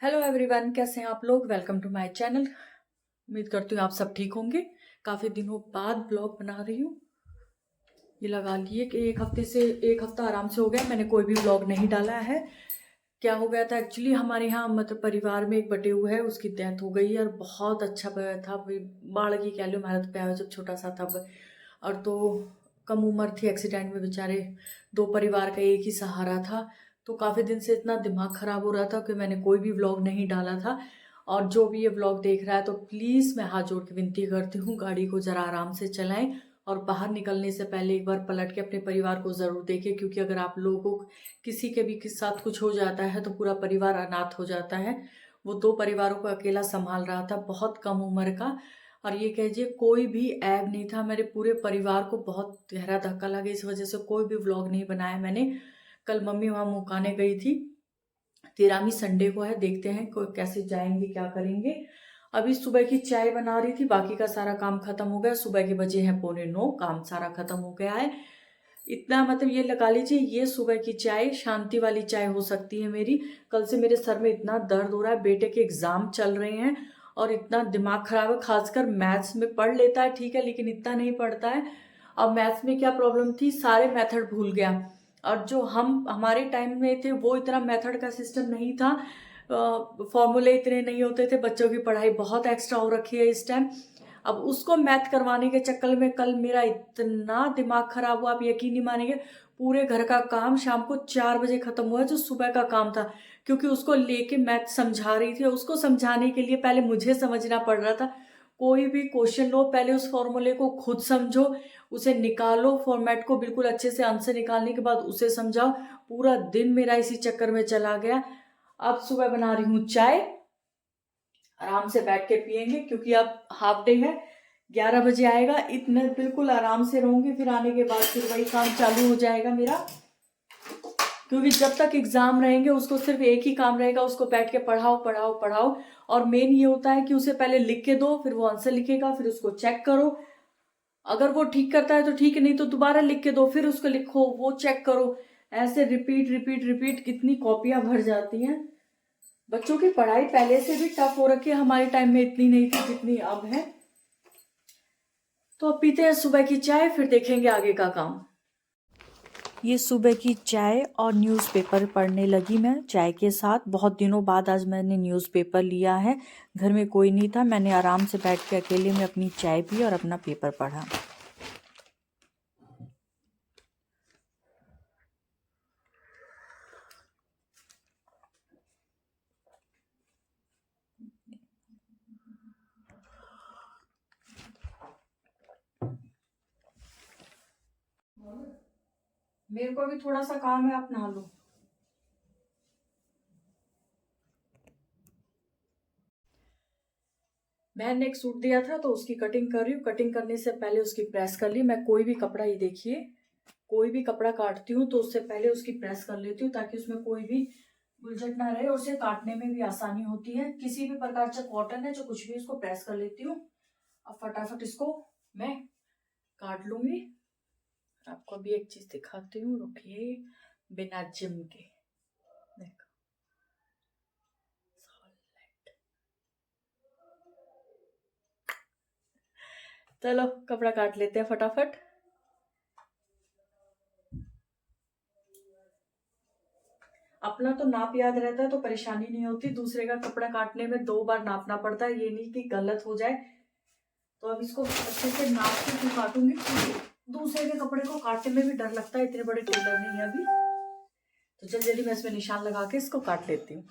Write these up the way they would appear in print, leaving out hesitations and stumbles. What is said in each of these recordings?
Hello everyone, कैसे हैं आप लोग। Welcome to my channel. उम्मीद करती हूँ आप सब ठीक होंगे। काफ़ी दिनों बाद ब्लॉग बना रही हूँ। ये लगा लिए कि एक हफ्ता आराम से हो गया मैंने कोई भी ब्लॉग नहीं डाला है। क्या हो गया था एक्चुअली, हमारे यहाँ मतलब परिवार में एक बटे हुआ है, उसकी डेथ हो गई और बहुत अच्छा था। बाढ़ की कह लो हालत पे आया जब छोटा सा था। और तो कम उम्र थी, एक्सीडेंट में बेचारे दो परिवार का एक ही सहारा था। तो काफ़ी दिन से इतना दिमाग ख़राब हो रहा था कि मैंने कोई भी व्लॉग नहीं डाला था। और जो भी ये व्लॉग देख रहा है तो प्लीज़ मैं हाथ जोड़ के विनती करती हूँ, गाड़ी को ज़रा आराम से चलाएं और बाहर निकलने से पहले एक बार पलट के अपने परिवार को ज़रूर देखें, क्योंकि अगर आप लोगों को किसी के भी साथ कुछ हो जाता है तो पूरा परिवार अनाथ हो जाता है। वो दो परिवारों को अकेला संभाल रहा था, बहुत कम उम्र का। और ये कहिए कोई भी ऐब नहीं था। मेरे पूरे परिवार को बहुत गहरा धक्का लगा, इस वजह से कोई भी व्लॉग नहीं बनाया मैंने। कल मम्मी वहाँ मुकाने गई थी। 13वीं संडे को है, देखते हैं कैसे जाएंगे, क्या करेंगे। अभी सुबह की चाय बना रही थी, बाकी का सारा काम खत्म हो गया। सुबह के बजे हैं 8:45, काम सारा खत्म हो गया है। इतना मतलब ये लगा लीजिए, ये सुबह की चाय शांति वाली चाय हो सकती है मेरी। कल से मेरे सर में इतना दर्द हो रहा है, बेटे के एग्जाम चल रहे हैं और इतना दिमाग खराब है। खासकर मैथ्स में पढ़ लेता है ठीक है, लेकिन इतना नहीं पढ़ता है। अब मैथ्स में क्या प्रॉब्लम थी, सारे मेथड भूल गया। और जो हमारे टाइम में थे वो इतना मेथड का सिस्टम नहीं था। फॉर्मूले इतने नहीं होते थे, बच्चों की पढ़ाई बहुत एक्स्ट्रा हो रखी है इस टाइम। अब उसको मैथ करवाने के चक्कर में कल मेरा इतना दिमाग खराब हुआ, आप यकीन नहीं मानेंगे। पूरे घर का काम शाम को 4 बजे खत्म हुआ, जो सुबह का काम था। क्योंकि उसको लेके मैथ समझा रही थी, उसको समझाने के लिए पहले मुझे समझना पड़ रहा था। कोई भी क्वेश्चन लो, पहले उस फॉर्मूले को खुद समझो, उसे निकालो, फॉर्मेट को बिल्कुल अच्छे से, आंसर निकालने के बाद उसे समझाओ। पूरा दिन मेरा इसी चक्कर में चला गया। अब सुबह बना रही हूँ चाय, आराम से बैठ के पियेंगे, क्योंकि अब हाफ डे है। 11 बजे आएगा, इतने बिल्कुल आराम से रहूंगी। फिर आने के बाद फिर वही काम चालू हो जाएगा मेरा। क्योंकि जब तक एग्जाम रहेंगे उसको सिर्फ एक ही काम रहेगा, उसको बैठ के पढ़ाओ पढ़ाओ पढ़ाओ। और मेन ये होता है कि उसे पहले लिख के दो, फिर वो आंसर लिखेगा, फिर उसको चेक करो। अगर वो ठीक करता है तो ठीक है, नहीं तो दोबारा लिख के दो, फिर उसको लिखो, वो चेक करो। ऐसे रिपीट रिपीट रिपीट कितनी कॉपियां भर जाती हैं। बच्चों की पढ़ाई पहले से भी टफ हो रखी है, हमारे टाइम में इतनी नहीं थी जितनी अब है। तो अब पीते हैं सुबह की चाय, फिर देखेंगे आगे का काम। ये सुबह की चाय और न्यूज़पेपर पढ़ने लगी मैं चाय के साथ। बहुत दिनों बाद आज मैंने न्यूज़पेपर लिया है। घर में कोई नहीं था, मैंने आराम से बैठ के अकेले में अपनी चाय पी और अपना पेपर पढ़ा। मेरे को भी थोड़ा सा काम है, आप नहा लो। बहन ने एक सूट दिया था तो उसकी कटिंग कर रही हूँ। कटिंग करने से पहले उसकी प्रेस कर ली। मैं कोई भी कपड़ा, ये देखिए, कोई भी कपड़ा काटती हूँ तो उससे पहले उसकी प्रेस कर लेती हूँ, ताकि उसमें कोई भी उलझट ना रहे और उसे काटने में भी आसानी होती है। किसी भी प्रकार का कॉटन है जो कुछ भी, उसको प्रेस कर लेती हूँ। अब फटाफट इसको मैं काट लूंगी। आपको अभी एक चीज दिखाती हूँ, रुकिए। बिना जिम के देखो, चलो कपड़ा काट लेते हैं फटाफट। अपना तो नाप याद रहता है तो परेशानी नहीं होती, दूसरे का कपड़ा काटने में 2 बार नापना पड़ता है, ये नहीं कि गलत हो जाए। तो अब इसको अच्छे से नाप के फिर काटूंगी, क्योंकि दूसरे के कपड़े को काटने में भी डर लगता है, इतने बड़े टेलर नहीं है अभी। तो जल्दी जल्दी मैं इसमें निशान लगा के इसको काट लेती हूँ।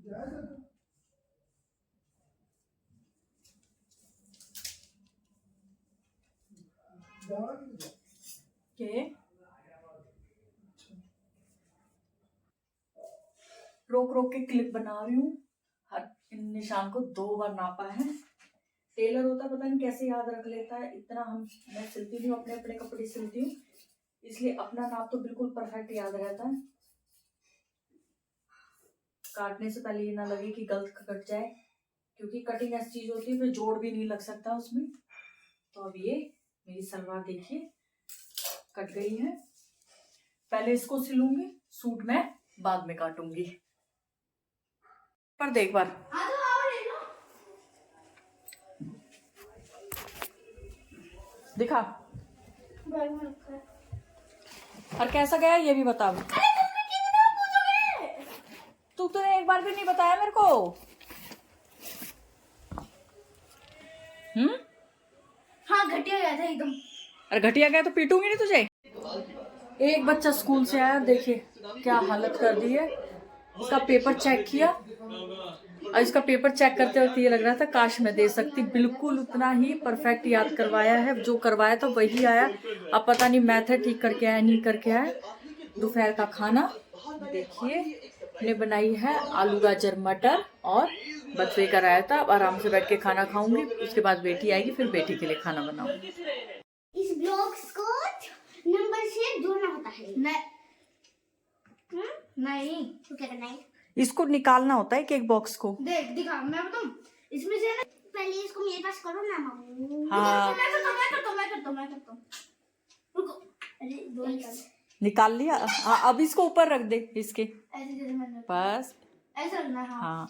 के रोक रोक के क्लिप बना रही हूँ। हर इन निशान को 2 बार नापा है। टेलर होता पता नहीं कैसे याद रख लेता है इतना। मैं सिलती नहीं हूँ, अपने अपने कपड़े सिलती हूँ, इसलिए अपना नाप तो बिल्कुल परफेक्ट याद रहता है। काटने से पहले ये ना लगे कि गलत कट जाए, क्योंकि कटिंग ऐसी चीज होती है फिर जोड़ भी नहीं लग सकता उसमें। तो अब ये मेरी सलवार देखिए कट गई है। पहले इसको सिलूंगी, सूट मैं बाद में काटूंगी। पर देख बार दिखा और कैसा गया ये भी बता। तूने एक बार भी नहीं बताया मेरे को। हाँ घटिया गया था एकदम। अरे घटिया गया तो पीटूंगी नहीं तुझे। एक बच्चा स्कूल से आया, देखिए क्या हालत कर दी है। इसका पेपर चेक किया और इसका पेपर चेक करते वक्त ये लग रहा था काश मैं दे सकती। बिल्कुल उतना ही परफेक्ट याद करवाया है, जो करवाया था वही आया। अब पता नहीं मैथड ठीक करके आया नहीं करके आया। दोपहर का खाना देखिए ने बनाई है आलू गाजर मटर और बथुए का रायता। अब आराम से बैठ के खाना खाऊंगी, उसके बाद बेटी आएगी, फिर बेटी के लिए खाना बनाऊंगी। इस ब्लॉक्स को नंबर से जोड़ना होता है। नहीं तो क्या करना है? इसको निकालना होता है एक बॉक्स को। देख दिखा मैं बताऊं, इसमें से ना पहले इसको मेरे पास करो ना मामू। हाँ मैं करता हूं। रुको, अरे दो निकाल लिया। हाँ अब इसको ऊपर रख दे इसके, ऐसे जैसे मैंने बस ऐसा रखना है। हाँ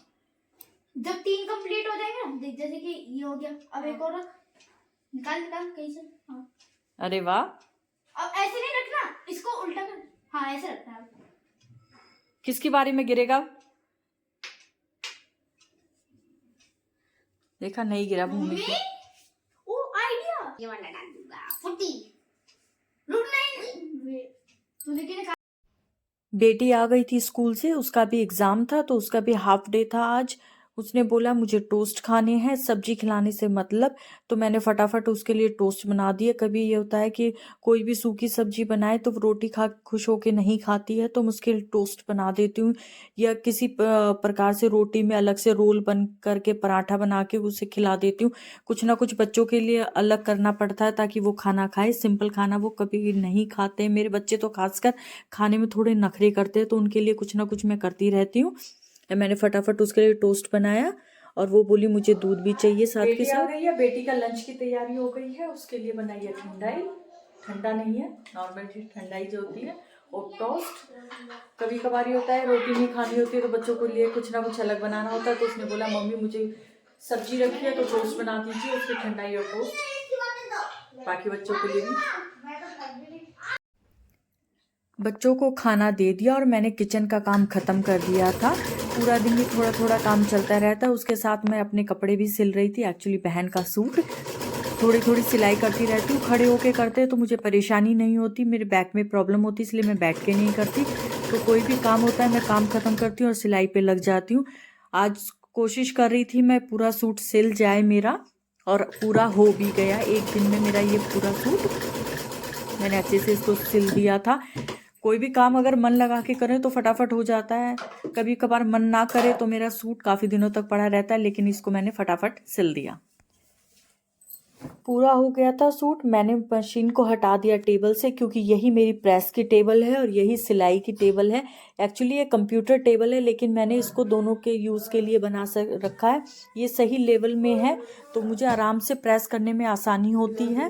जब 3 कंप्लीट हो जाएंगे ना, देख जैसे कि ये हो गया, अब एक और रख। निकाल कैसे। हाँ अरे वाह। अब ऐसे नहीं रखना, इसको उल्टा कर। हाँ ऐसे रखना है। किसकी बारी में गिरेगा? देखा नहीं गिरा भूमि की। ओ आइडिया, ये वाला डाल दूंगा। फुटी रुक नहीं तूने क्या। बेटी आ गई थी स्कूल से, उसका भी एग्जाम था तो उसका भी हाफ डे था आज। उसने बोला मुझे टोस्ट खाने हैं, सब्जी खिलाने से मतलब। तो मैंने फटाफट उसके लिए टोस्ट बना दिए। कभी ये होता है कि कोई भी सूखी सब्जी बनाए तो रोटी खा खुश होके नहीं खाती है, तो मैं उसके लिए टोस्ट बना देती हूँ, या किसी प्रकार से रोटी में अलग से रोल बन करके पराठा बना के उसे खिला देती हूँ। कुछ ना कुछ बच्चों के लिए अलग करना पड़ता है ताकि वो खाना खाए। सिंपल खाना वो कभी नहीं खाते। मेरे बच्चे तो खासकर खाने में थोड़े नखरे करते हैं, तो उनके लिए कुछ ना कुछ मैं करती रहती हूँ। मैंने फटाफट उसके लिए टोस्ट बनाया और वो बोली मुझे दूध भी चाहिए साथ के साथ। गई है, बेटी का लंच की तैयारी हो गई है, उसके लिए बनाई है ठंडाई। ठंडा नहीं है, नॉर्मल ठंडाई जो होती है, और टोस्ट। कभी कभार होता है रोटी नहीं खानी होती है तो बच्चों के लिए कुछ ना कुछ अलग बनाना होता है। तो उसने बोला मम्मी मुझे सब्जी रखी है तो टोस्ट बना दीजिए, उसकी ठंडाई और टोस्ट बाकी बच्चों के लिए भी। बच्चों को खाना दे दिया और मैंने किचन का काम ख़त्म कर दिया था। पूरा दिन ही थोड़ा थोड़ा काम चलता रहता है। उसके साथ मैं अपने कपड़े भी सिल रही थी, एक्चुअली बहन का सूट। थोड़ी थोड़ी सिलाई करती रहती हूँ। खड़े होके करते तो मुझे परेशानी नहीं होती, मेरे बैक में प्रॉब्लम होती, इसलिए मैं बैठ के नहीं करती। तो कोई भी काम होता है मैं काम ख़त्म करती हूँ और सिलाई पे लग जाती हूँ। आज कोशिश कर रही थी मैं पूरा सूट सिल जाए मेरा, और पूरा हो भी गया। एक दिन में मेरा ये पूरा सूट मैंने अच्छे से इसको सिल दिया था। कोई भी काम अगर मन लगा के करें तो फटाफट हो जाता है। कभी कभार मन ना करे तो मेरा सूट काफ़ी दिनों तक पड़ा रहता है, लेकिन इसको मैंने फटाफट सिल दिया। पूरा हो गया था सूट। मैंने मशीन को हटा दिया टेबल से, क्योंकि यही मेरी प्रेस की टेबल है और यही सिलाई की टेबल है। एक्चुअली ये कंप्यूटर टेबल है, लेकिन मैंने इसको दोनों के यूज़ के लिए बना रखा है। ये सही लेवल में है तो मुझे आराम से प्रेस करने में आसानी होती है।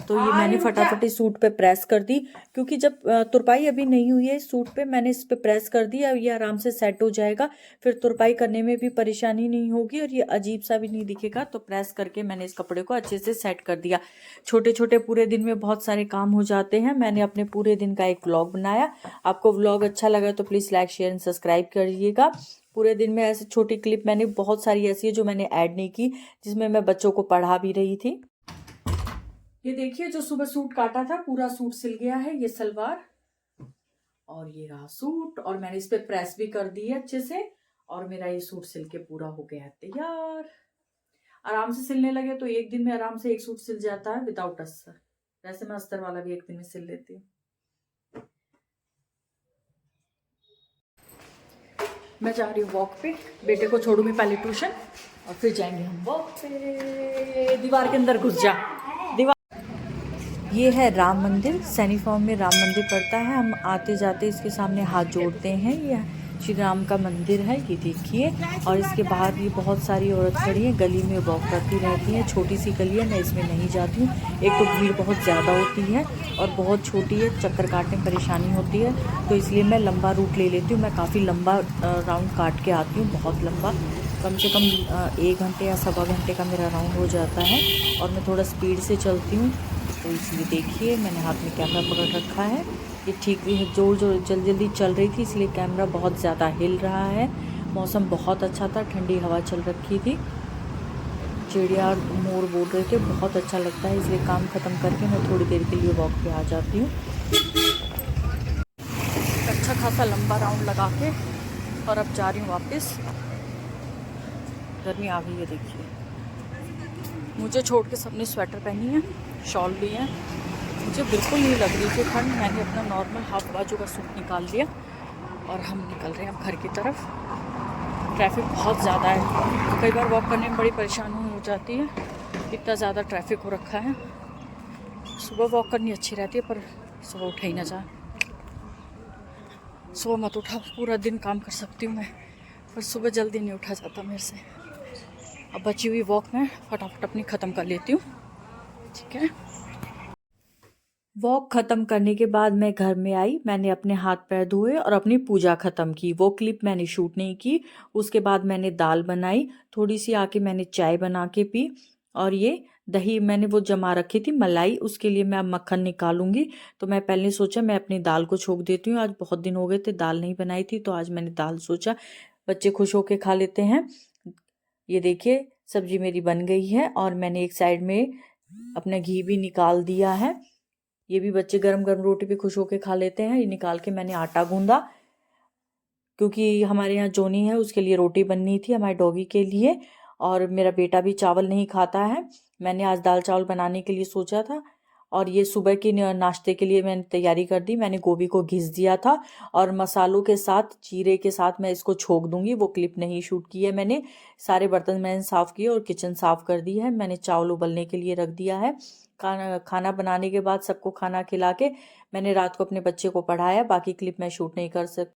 तो ये मैंने फटाफट इस सूट पे प्रेस कर दी, क्योंकि जब तुरपाई अभी नहीं हुई है इस सूट पे, मैंने इस पे प्रेस कर दी। अब ये आराम से सेट हो जाएगा, फिर तुरपाई करने में भी परेशानी नहीं होगी और ये अजीब सा भी नहीं दिखेगा। तो प्रेस करके मैंने इस कपड़े को अच्छे से सेट कर दिया। छोटे छोटे पूरे दिन में बहुत सारे काम हो जाते हैं। मैंने अपने पूरे दिन का एक व्लॉग बनाया। आपको व्लॉग अच्छा लगा तो please like share and subscribe करिएगा। पूरे दिन में ऐसे छोटी क्लिप मैंने बहुत सारी ऐसी है जो मैंने ऐड नहीं की, जिसमें मैं बच्चों को पढ़ा भी रही थी। ये देखिए जो सुबह सूट काटा था पूरा सूट सिल गया है। ये सलवार और ये रहा सूट, और मैंने इस पे प्रेस भी कर दी है अच्छे से। और मेरा ये सूट सिल के पूरा हो गया है तैयार। आराम से सिलने लगे तो एक दिन में आराम से एक सूट सिल जाता है विदाउट अस्तर। वैसे मैं अस्तर वाला भी एक दिन में सिल लेती हूँ। मैं जा रही हूँ वॉक पे, बेटे को छोड़ूंगी पहले ट्यूशन और फिर जाएंगे हम वॉक पे। दीवार के अंदर घुस जा। दीवार ये है राम मंदिर, सैनिक फॉर्म में राम मंदिर पड़ता है। हम आते जाते इसके सामने हाथ जोड़ते हैं। ये श्री राम का मंदिर है, ये देखिए। और इसके बाहर भी बहुत सारी औरत खड़ी है, गली में वॉक करती रहती है। छोटी सी गली है, मैं इसमें नहीं जाती हूँ। एक तो भीड़ बहुत ज़्यादा होती है और बहुत छोटी है, चक्कर काटने में परेशानी होती है, तो इसलिए मैं लंबा रूट ले लेती हूँ। मैं काफ़ी लंबा राउंड काट के आती हूँ, बहुत लंबा, कम से कम 1 घंटे या सवा घंटे का मेरा राउंड हो जाता है। और मैं थोड़ा स्पीड से चलती हूँ, तो इसलिए देखिए मैंने हाथ में कैमरा पकड़ रखा है। ये ठीक भी है, जोर जल्दी चल रही थी, इसलिए कैमरा बहुत ज़्यादा हिल रहा है। मौसम बहुत अच्छा था, ठंडी हवा चल रखी थी, चिड़िया और मोर बोल रहे थे, बहुत अच्छा लगता है। इसलिए काम ख़त्म करके मैं थोड़ी देर के लिए वॉक पे आ जाती हूँ। अच्छा खासा लंबा राउंड लगा के और अब जा रही हूँ वापस। गर्मी आ गई है देखिए, मुझे छोड़ के सबने स्वेटर पहनी है, शॉल भी है। मुझे बिल्कुल नहीं लग रही थी ठंड। मैंने अपना नॉर्मल हाफ बाजू का सूट निकाल लिया और हम निकल रहे हैं अब घर की तरफ। ट्रैफिक बहुत ज़्यादा है, तो कई बार वॉक करने में बड़ी परेशानी हो जाती है, इतना ज़्यादा ट्रैफिक हो रखा है। सुबह वॉक करनी अच्छी रहती है, पर सुबह उठा ही ना जाए। सुबह मत उठा, पूरा दिन काम कर सकती हूँ मैं, पर सुबह जल्दी नहीं उठा जाता मेरे से। अब बची हुई वॉक मैं फटाफट अपनी ख़त्म कर लेती हूँ, ठीक है। वॉक ख़त्म करने के बाद मैं घर में आई, मैंने अपने हाथ पैर धोए और अपनी पूजा ख़त्म की। वो क्लिप मैंने शूट नहीं की। उसके बाद मैंने दाल बनाई, थोड़ी सी आके मैंने चाय बना के पी। और ये दही मैंने वो जमा रखी थी मलाई, उसके लिए मैं अब मक्खन निकालूंगी। तो मैं पहले सोचा मैं अपनी दाल को छोक देती हूँ। आज बहुत दिन हो गए थे दाल नहीं बनाई थी, तो आज मैंने दाल सोचा बच्चे खुश होके खा लेते हैं। ये देखिए सब्जी मेरी बन गई है और मैंने एक साइड में अपना घी भी निकाल दिया है। ये भी बच्चे गरम गरम रोटी भी खुश होके खा लेते हैं। ये निकाल के मैंने आटा गूंदा, क्योंकि हमारे यहाँ जोनी है, उसके लिए रोटी बननी थी, हमारे डॉगी के लिए। और मेरा बेटा भी चावल नहीं खाता है। मैंने आज दाल चावल बनाने के लिए सोचा था। और ये सुबह की नाश्ते के लिए मैंने तैयारी कर दी। मैंने गोभी को घिस दिया था और मसालों के साथ, जीरे के साथ मैं इसको छोक दूंगी। वो क्लिप नहीं शूट की है मैंने। सारे बर्तन मैंने साफ़ किए और किचन साफ़ कर दी है। मैंने चावल उबलने के लिए रख दिया है। खाना बनाने के बाद सबको खाना खिला के मैंने रात को अपने बच्चे को पढ़ाया। बाकी क्लिप मैं शूट नहीं कर सकती।